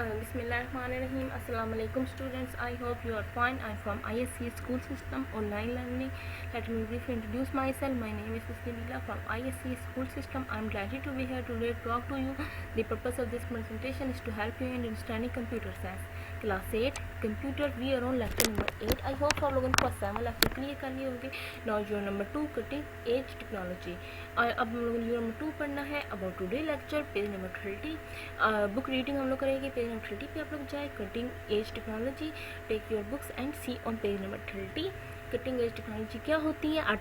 Bismillahirrahmanirrahim. Assalamu alaikum students. I hope you are fine. I am from ISC School System Online Learning. Let me briefly introduce myself. My name is Susilila from ISC School System. I am delighted to be here today to talk to you. The purpose of this presentation is to help you in understanding computer science. Class 8 Computer. We are on lecture number 8. I hope आप लोगों ने first 7 lecture clear कर लिए होंगे. Now your number 2 Cutting Edge Technology. अब हम लोगों ने नंबर 2 पढ़ना है. About today lecture page number 30. Book reading हम लोग करेंगे पेज नंबर 30 पे आप लोग जाए. Cutting edge technology. Take your books and see on page number 30. Cutting edge technology क्या होती है?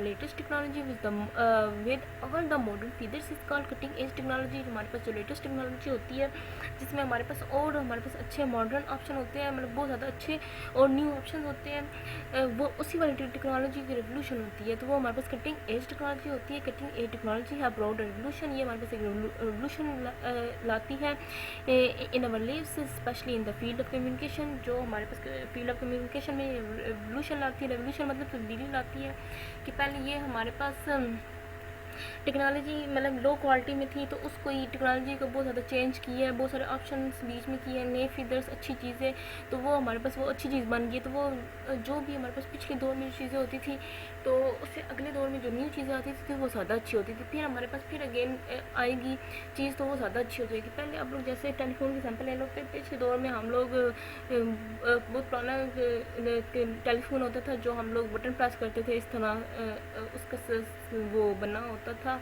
Latest technology with all the modern features is called cutting edge technology. हमारे पास जो लेटेस्ट टेक्नोलॉजी होती है जिसमें हमारे पास अच्छे मॉडर्न ऑप्शन होते हैं, मतलब बहुत ज़्यादा अच्छे और न्यू ऑप्शन होते हैं, वो उसी वाली टेक्नोलॉजी की रेवोल्यूशन होती है, तो वो हमारे पास कटिंग एज टेक्नोलॉजी होती है. कटिंग एज टेक्नोलॉजी है ब्रॉड रेवोल्यूशन. ये हमारे पास एक रेवोल्यूशन लाती है in our lives, especially in the field of communication. जो हमारे पास फील्ड ऑफ कम्युनिकेशन में रेवोल्यूशन लाती है, रेवोल्यूशन मतलब तब्दीली लाती है कि पहले ये हमारे पास टेक्नोलॉजी मतलब लो क्वालिटी में थी, तो उसको ये टेक्नोलॉजी को बहुत ज़्यादा चेंज किया है, बहुत सारे ऑप्शंस बीच में किए हैं, नए फीचर्स, अच्छी चीज़ें, तो वो हमारे पास वो अच्छी चीज़ बन गई. तो वो जो भी हमारे पास पिछले दौर में चीज़ें होती थी, तो उससे अगले दौर में जो न्यू चीज़ें आती थी वो ज़्यादा अच्छी होती थी. फिर हमारे पास फिर अगेन आएगी चीज़, तो वो ज़्यादा अच्छी हो जाएगी. पहले आप लोग जैसे टेलीफोन की सैंपल ले लो. फिर पिछले दौर में हम लोग बहुत पुराना टेलीफोन होता था जो हम लोग बटन प्रेस करते थे, इस तरह उसका वो बना होता था,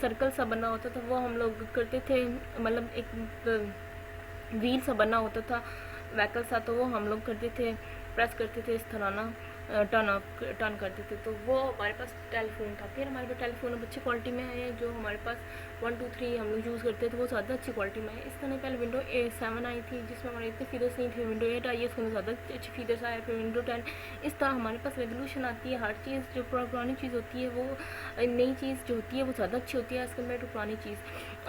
सर्कल सा बना होता था, वो हम लोग करते थे, मतलब एक व्हील सा बना होता था, व्हीकल सा, तो वो हम लोग करते थे, प्रेस करते थे इस तरह ना, टर्न करते थे, तो वो हमारे पास टेलीफोन था. फिर हमारे पास टेलीफोन अब अच्छी क्वालिटी में आया है, जो हमारे पास 1 2 3 हम लोग यूज़ करते थे, वो ज़्यादा अच्छी क्वालिटी में है. इस तरह पहले विंडो 7 आई थी जिसमें हमारे इतने फीचर्स नहीं थे. विंडो 8 आई है, उसमें ज़्यादा अच्छे फीचर्स आए. फिर विंडो 10. इस तरह हमारे पास रेवोल्यूशन आती है. हर चीज़ जो पुरानी चीज़ होती है, वो नई चीज़ जो होती है वो ज़्यादा अच्छी होती है एज़ कम्पेयर टू पुरानी चीज़.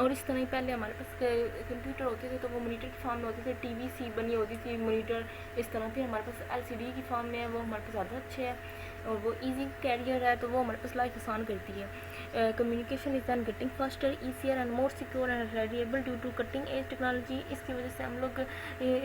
और इस तरह ही पहले हमारे पास कंप्यूटर होते थे, तो वो मॉनिटर की फॉर्म में होते थे, टीवी सी बनी होती थी मॉनिटर इस तरह. फिर हमारे पास LCD की फॉर्म में है, वो हमारे पास ज़्यादा अच्छे है और वो इजी कैरियर है, तो वो हमारे पास लाइफ आसान करती है. Communication is than getting faster, easier and more secure and reliable due to cutting edge technology. इसकी वजह से हम लोग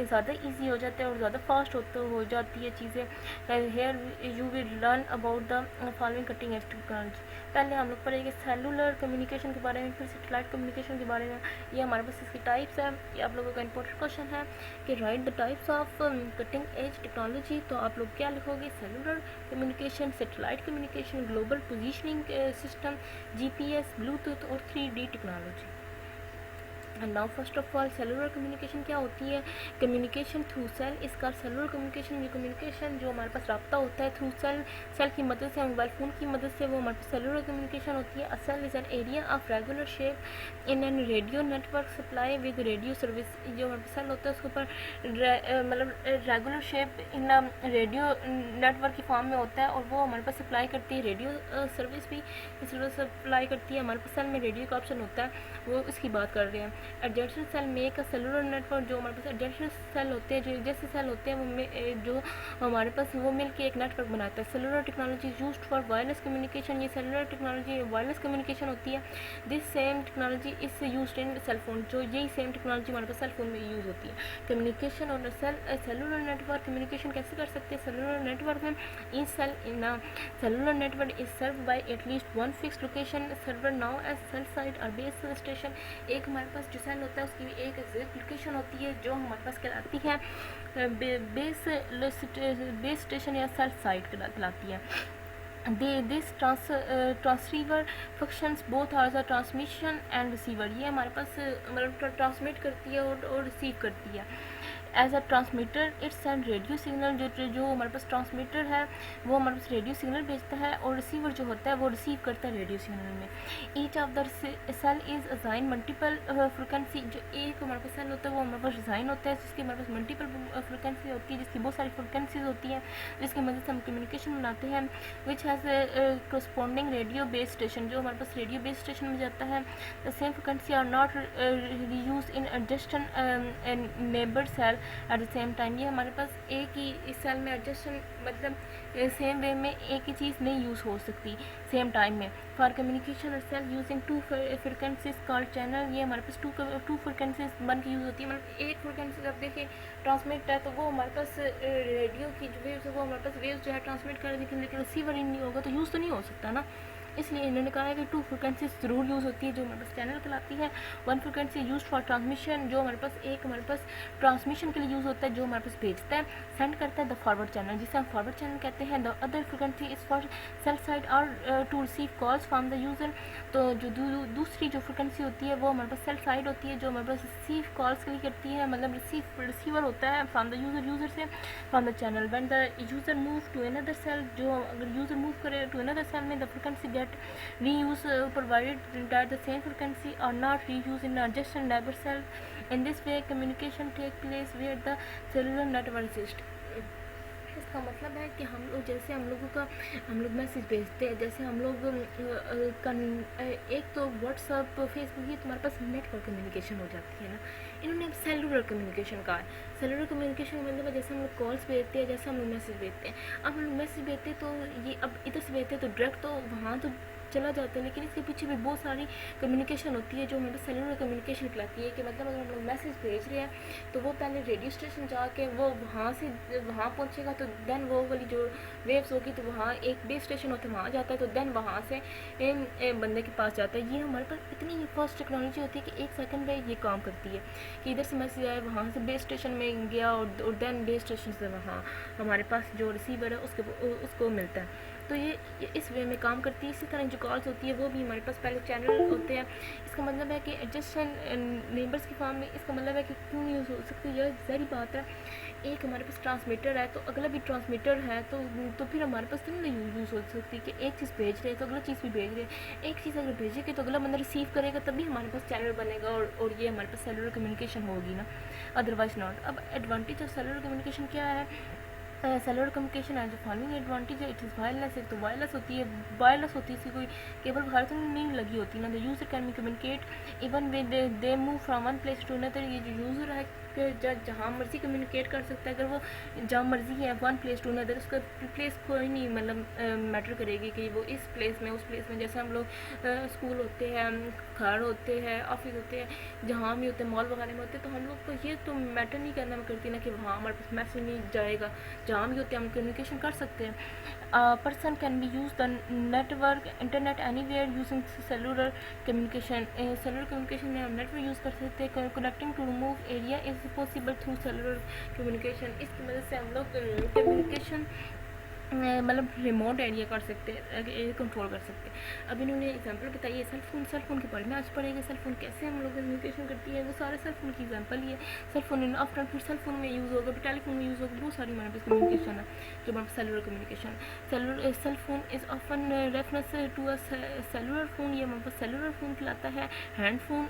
ज़्यादा ईजी हो जाते हैं और ज़्यादा फास्ट हो जाती है चीज़ें. Here you will learn about the following cutting edge technology. पहले हम लोग पढ़ेंगे सेलुलर कम्युनिकेशन के बारे में, फिर सैटेलाइट कम्युनिकेशन के बारे में. ये हमारे पास इसकी टाइप्स है. ये आप लोगों का इंपॉर्टेंट क्वेश्चन है कि write the types of cutting edge technology. तो आप लोग क्या लिखोगे? Cellular communication, satellite communication, global positioning system, GPS, bluetooth और 3D technology. And now first of all cellular communication क्या होती है? Communication through cell. इसका सेलुलर कम्युनिकेशन, ये कम्युनिकेशन जो हमारे पास रब्ता होता है थ्रू सेल की मदद से, मोबाइल फ़ोन की मदद से, वो हमारे पास सेलुलर कम्युनिकेशन होती है. A cell is an area of regular shape in an radio network supply with radio service. जो हमारे पास सेल होता है उसके ऊपर मतलब regular shape in radio network की फॉर्म में होता है, और वो हमारे पास सप्लाई करती है रेडियो सर्विस भी सप्लाई करती है. हमारे पास सेल में रेडियो का ऑप्शन होता है, वो इसकी बात कर रहे हैं. Adjacent cell make a cellular network. जो हमारे पास एडजेसेंट सेल होते हैं, जो जैसे सेल होते हैं, वो जो हमारे पास वो मिल के एक नेटवर्क बनाता है. Cellular technology used for wireless communication. ये सेलुलर टेक्नोलॉजी वायरलेस कम्युनिकेशन होती है. This same technology is used in cellphone. जो यही सेम टेक्नोलॉजी हमारे पास सेलफोन में यूज़ होती है. कम्युनिकेशन और सेलुलर नेटवर्क. कम्युनिकेशन कैसे कर सकते हैं सेलुलर नेटवर्क में? In cellular network is serve by at least one fix location server now as cell site और बेस स्टेशन. एक हमारे पास जो सेल होता है उसकी भी एक एग्जैक्ट लोकेशन होती है जो हमारे पास कहलाती है बेस स्टेशन या सेल साइट कहलाती है. This transceiver functions both are the transmission and receiver. ये हमारे पास मतलब ट्रांसमिट करती है और रिसीव करती है. As a transmitter its send radio signal. जो हमारे पास ट्रांसमीटर है वो हमारे पास रेडियो सिग्नल भेजता है, और रिसीवर जो होता है वो रिसीव करता है रेडियो सिग्नल में. Each of the cell is assign multiple frequency. जो एक हमारे पास सेल होता है वो हमारे पास डिज़ाइन होता है जिसकी हमारे पास मल्टीपल फ्रिक्वेंसी होती है, जिसकी बहुत सारी फ्रिक्वेंसीज होती हैं, जिसकी मदद से हम कम्युनिकेशन बनाते हैं. Which has corresponding radio base station. जो हमारे पास रेडियो बेस स्टेशन में जाता है. The same frequency are not reuse in adjacent neighbour cell. At the same time. ये हमारे पास एक ही इस सेल में एडजस्टन मतलब सेम वे में एक ही चीज़ नहीं यूज़ हो सकती सेम टाइम में। For communication cell using two frequencies called channel. ये हमारे पास टू फ्रिक्वेंसीज बन के यूज़ होती है। मतलब एक फ्रिक्वेंसी जब देखिए ट्रांसमिट है तो वो हमारे पास रेडियो की जो वेव्स है वो हमारे पास वेव्स जो है ट्रांसमिट कर, लेकिन रिसीवर ही नहीं होगा तो यूज़ तो नहीं हो सकता ना। इसलिए इन्होंने कहा है कि टू फ्रिक्वेंसी ज़रूर यूज़ होती है जो हमारे पास चैनल कहलाती है। One frequency use for transmission, जो हमारे पास एक हमारे पास ट्रांसमिशन के लिए यूज़ होता है, जो हमारे पास भेजता है सेंड करता है द फॉरवर्ड चैनल, जिसे हम फॉरवर्ड चैनल कहते हैं। The other frequency is for cell side or to receive calls from the user. तो जो दूसरी जो फ्रिक्वेंसी होती है वो हमारे पास सेल साइड होती है, जो हमारे पास रिसीव कॉल्स के लिए करती है, मतलब रिसीवर होता है फ्रॉम द यूज़र से from the channel. When the user move to another cell, जो अगर यूज़र मूव करे टू अनदर सेल में the frequency get reuse provided that the same frequency are not reused in adjacent neighbor cell. In this way communication take place where the cellular network exists. इसका मतलब है कि हम लोग जैसे हम लोग मैसेज भेजते हैं, जैसे हम लोग एक तो व्हाट्सअप फेसबुक ये तुम्हारे पास नेटवर्क कम्युनिकेशन हो जाती है ना। इन्होंने अब सेलुलर कम्युनिकेशन कहा है। सेलुलर कम्युनिकेशन का मतलब है जैसे हम लोग कॉल्स भेजते हैं, जैसे हम लोग मैसेज भेजते हैं। अब हम लोग मैसेज भेजते हैं तो ये अब इधर से भेजते हैं तो डायरेक्ट तो वहाँ तो चला जाता है, लेकिन इसके पीछे भी बहुत सारी कम्युनिकेशन होती है जो हमें सेलुलर कम्युनिकेशन कहलाती है। कि मतलब अगर हम लोग मैसेज भेज रहे हैं तो वो पहले रेडियो स्टेशन जाके वो वहाँ से वहाँ पहुँचेगा, तो देन वो वाली जो वेव्स होगी तो वहाँ एक बेस स्टेशन होता है वहाँ जाता है, तो देन वहाँ से बंदे के पास जाता है। ये हमारे पास इतनी फास्ट टेक्नोलॉजी होती है कि एक सेकंड में ये काम करती है कि इधर से मैसेज आया, वहाँ से बेस स्टेशन में गया और देन बेस स्टेशन से वहाँ हमारे पास जो रिसीवर है उसको मिलता है। तो ये इस वे में काम करती है। इसी तरह जो कॉल्स होती है वो भी हमारे पास पहले चैनल होते हैं। इसका मतलब है कि एडजस्टेंट नेबर्स की फॉर्म में इसका मतलब है कि क्यों यूज़ हो सकती है, यह सारी बात है। एक हमारे पास ट्रांसमीटर है तो अगला भी ट्रांसमीटर है तो फिर हमारे पास तो नहीं यूज़ हो सकती कि एक चीज़ भेज रहे हैं तो अगला चीज़ भी भेज रहे हैं। एक चीज़ अगर भेजेगी तो अगला बंदा रिसीव करेगा तभी हमारे पास चैनल बनेगा और ये हमारे पास सेलुलर कम्युनिकेशन होगी ना, अदरवाइज नॉट। अब एडवांटेज ऑफ सेलुलर कम्युनिकेशन क्या है? सेलुलर कम्युनिकेशन है जो फॉलोइंग एडवांटेज है। It is wireless. एक तो वायरलेस होती है इसकी कोई केबल वगैरह तो नहीं लगी होती ना। The user can be communicate even with they move from one place to another. ये जो यूज़र है जहाँ मर्जी कम्युनिकेट कर सकता है। अगर वो जहाँ मर्जी है वन प्लेस टू अनदर, उसका प्लेस कोई नहीं मतलब मैटर करेगी कि वो इस प्लेस में उस प्लेस में। जैसे हम लोग स्कूल होते हैं, घर होते हैं, ऑफिस होते हैं, जहाँ भी होते हैं, मॉल वगैरह में होते हैं, तो हम लोग को ये तो मैटर नहीं करना करती ना कि वहाँ हमारे पास मैसेज नहीं जाएगा। जहाँ भी होते हैं हम कम्युनिकेशन कर सकते हैं। Person can be use the network internet anywhere using cellular communication. Cellular communication में हम नेटवर्क यूज़ कर सकते हैं। Connecting to remove area is possible through cellular communication. इसकी मदद से हम लोग कम्युनिकेशन मतलब रिमोट एरिया कर सकते हैं, कंट्रोल कर सकते हैं। अब इन्होंने एग्जांपल बताई है सेल फोन के बारे में आज पढ़ेंगे। सेल फोन कैसे हम लोग कम्युनिकेशन करती है, वो सारे सेल फोन की एग्जांपल ही है। सेल फोन आफ्टर फिर सेल फोन में यूज़ होगा, फिर टेलीफोन में यूज़ होगा, बहुत सारी हमारे पास कम्युनिकेशन है जो हमारे cellular communication. Cell phone is often reference to a cellular phone. ये हमारे पास सेलुलर फोन कहलाता है। हैंड फोन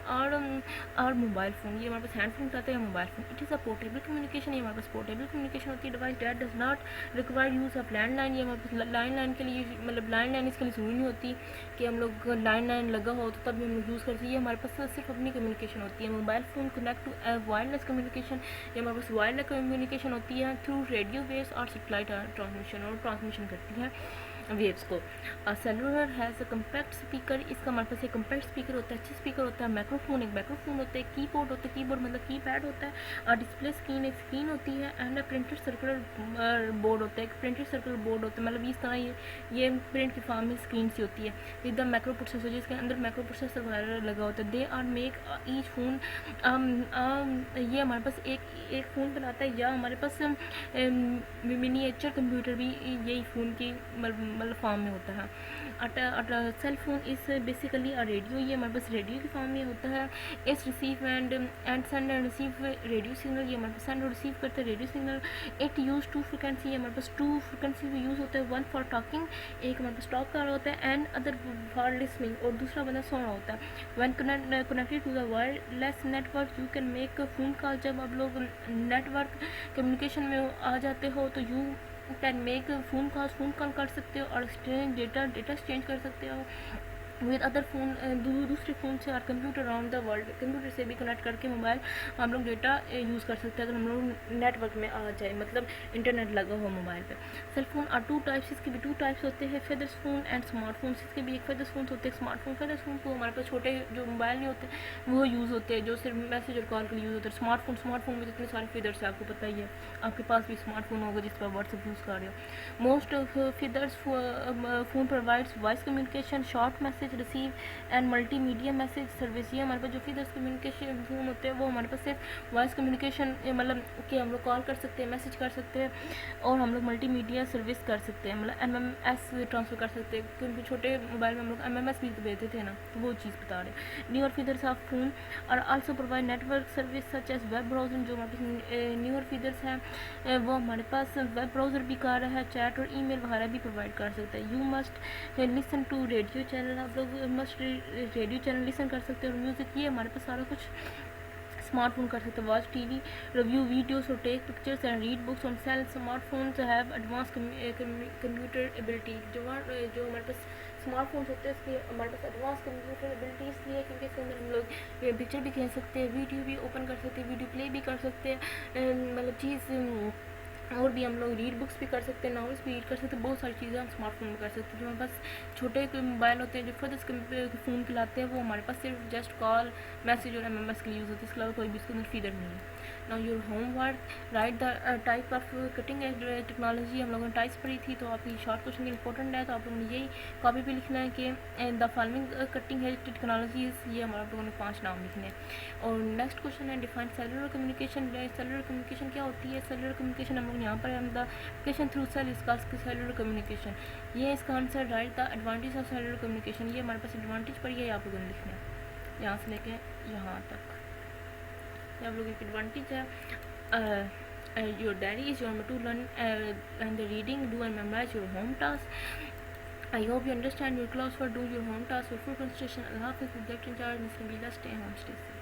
और मोबाइल फ़ोन, ये हमारे पास हैंड फोन कहलाता है, mobile phone. It is a portable communication. ये हमारे पास पोर्टेबल कम्युनिकेशन होती है। Device that does not require use of landline. ये हमारे पास लैंडलाइन के लिए मतलब लैंडलाइन इसके लिए ज़रूरी नहीं होती कि हम लोग लैंडलाइन लगा हो तो तभी हम लोग यूज़ करते हैं। ये हमारे पास सिर्फ अपनी कम्युनिकेशन होती है। Mobile phone connect to wireless communication. ये हमारे पास वायरलेस कम्युनिकेशन होती है थ्रू रेडियो वेव्स और सैटेलाइट ट्रांसमिशन करती है वेव्स को। Cellular has a compact speaker. इसका हमारे पास एक कम्पैक्ट स्पीकर होता है, अच्छा स्पीकर होता है। माइक्रोफोन, एक माइक्रोफोन होता है। कीबोर्ड होता है, कीबोर्ड मतलब कीपैड होता है। और डिस्प्ले स्क्रीन, एक स्क्रीन होती है। एंड प्रिंटेड सर्कुलर बोर्ड होता है, एक प्रिंटेड सर्कुलर बोर्ड होता है। मतलब इस तरह ये प्रिंट की फॉर्म में स्क्रीन सी होती है विद द माइक्रो प्रोसेसर, जिसके अंदर माइक्रो प्रोसेसर वगैरह लगा होता है। They are make each phone. ये हमारे पास एक फ़ोन बनाता है, या हमारे पास मिनिएचर कंप्यूटर भी यही फ़ोन की मतलब फॉर्म में होता है। Cell phone is basically a radio. ये हमारे पास रेडियो की फॉर्म में होता है। Is receive and send and receive radio signal. ये हमारे पास सेंड और रिसीव करते हैं radio signal. It use two frequency. ये हमारे पास टू फ्रिक्वेंसी भी यूज़ होता है। वन फॉर टॉकिंग, एक हमारे पास टॉक कर रहा होता है, एंड अदर फॉर लिसनिंग, और दूसरा बंदा सुन रहा होता है। One connected to the wireless network you can make phone call. जब आप लोग नेटवर्क कम्युनिकेशन में आ जाते हो तो you can make phone call कर सकते हो और डेटा एक्सचेंज कर सकते हो। विद अदर फ़ोन, दूसरे फ़ोन से और computer around the world, computer से भी कनेक्ट करके मोबाइल हम लोग डेटा यूज़ कर सकते हैं अगर हम लोग नेटवर्क में आ जाए, मतलब इंटरनेट लगा हो मोबाइल पे। Cell phone are two types, इसके भी टू टाइप्स होते हैं, फेदर्स फ़ोन एंड स्मार्टफोन। इसके भी एक फेदर्स फ़ोन होते हैं, स्मार्टफोन। फेदर्स फ़ोन को हमारे पास छोटे जो मोबाइल नहीं होते वो यूज़ होते हैं, जो सिर्फ मैसेज और कॉल के लिए यूज़ होते हैं। स्मार्टफोन में जितने सारे फीदर्स है आपको पता ही है, आपके पास भी स्मार्टफोन होगा जिस पर व्हाट्सएप यूज़ कर रहे हो। Most of feathers phone provides voice communication, short message receive and multimedia message service. ये हमारे पास जो फीदर्स कम्युनिकेशन फ़ोन होते हैं वो हमारे पास सिर्फ वॉइस कम्युनिकेशन, मतलब कि हम लोग कॉल कर सकते हैं, मैसेज कर सकते हैं, और हम लोग मल्टीमीडिया सर्विस कर सकते हैं, मतलब MMS ट्रांसफ़र कर सकते हैं, क्योंकि छोटे मोबाइल में हम लोग MMS भी भेजते थे ना, तो वो चीज़ बता रहे। न्यूअर फीदर्स ऑफ फ़ोन और also provide network service such as web browsing. जो हमारे पास न्यूअर फीदर्स हैं वो हमारे पास वेब ब्राउज़र भी कर रहा है, चैट और ईमेल वगैरह भी प्रोवाइड कर सकता है। You must listen to radio channel, आप लोग मस्ट रेडियो चैनल लिसन कर सकते हैं, और म्यूज़िक, ये हमारे पास सारा कुछ स्मार्टफोन कर सकते हैं। वॉच टीवी, रिव्यू वीडियोस और take pictures and read books on cell. Smartphones have advance computer ability. जो हमारे पास स्मार्टफोन्स होते हैं इसके हमारे पास एडवांस कंप्यूटर एबिलिटी इसलिए क्योंकि इसके अंदर हम लोग पिक्चर भी खींच सकते हैं, वीडियो भी ओपन कर सकते हैं, वीडियो प्ले भी कर सकते हैं, मतलब चीज़ और भी हम लोग रीड बुक्स भी कर सकते हैं, नॉवेल्स भी रीड कर सकते हैं, बहुत सारी चीज़ें हम स्मार्टफोन में कर सकते हैं। जो हमारे पास छोटे मोबाइल होते हैं जो फर्दर्स फ़ोन खिलाते हैं वो हमारे पास सिर्फ जस्ट कॉल, मैसेज और MMS के लिए यूज़ होती है, इसके अलावा कोई भी इसके अंदर फीदर नहीं है। Now your homework, right the type of cutting edge technology. हम लोगों ने टाइप्स पढ़ी थी, तो आपकी शॉर्ट क्वेश्चन इंपॉर्टेंट है, तो आप लोगों ने यही कॉपी पे लिखना है कि the following cutting as technologies, ये हमारे आप लोगों ने 5 नाम लिखने हैं। और नेक्स्ट क्वेश्चन है define cellular communication. Cellular communication क्या होती है? सेलुलर कम्युनिकेशन हम लोग यहाँ पर हम द कम्युनिकेशन थ्रू सेल इसका सेलुलर कम्युनिकेशन, ये इसका answer. Right the advantage of cellular communication, ये हमारे पास एडवांटेज पर ये आप लोगों ने लिखना है यहाँ से लेके यहाँ तक, ये आप लोगों की एडवांटेज है। Your diary is your to learn and the reading, do and memorize your home task. I hope you understand your class for do your home task for full concentration. Allah Hafiz, get in charge, Miss Nabila, stay home, stay safe.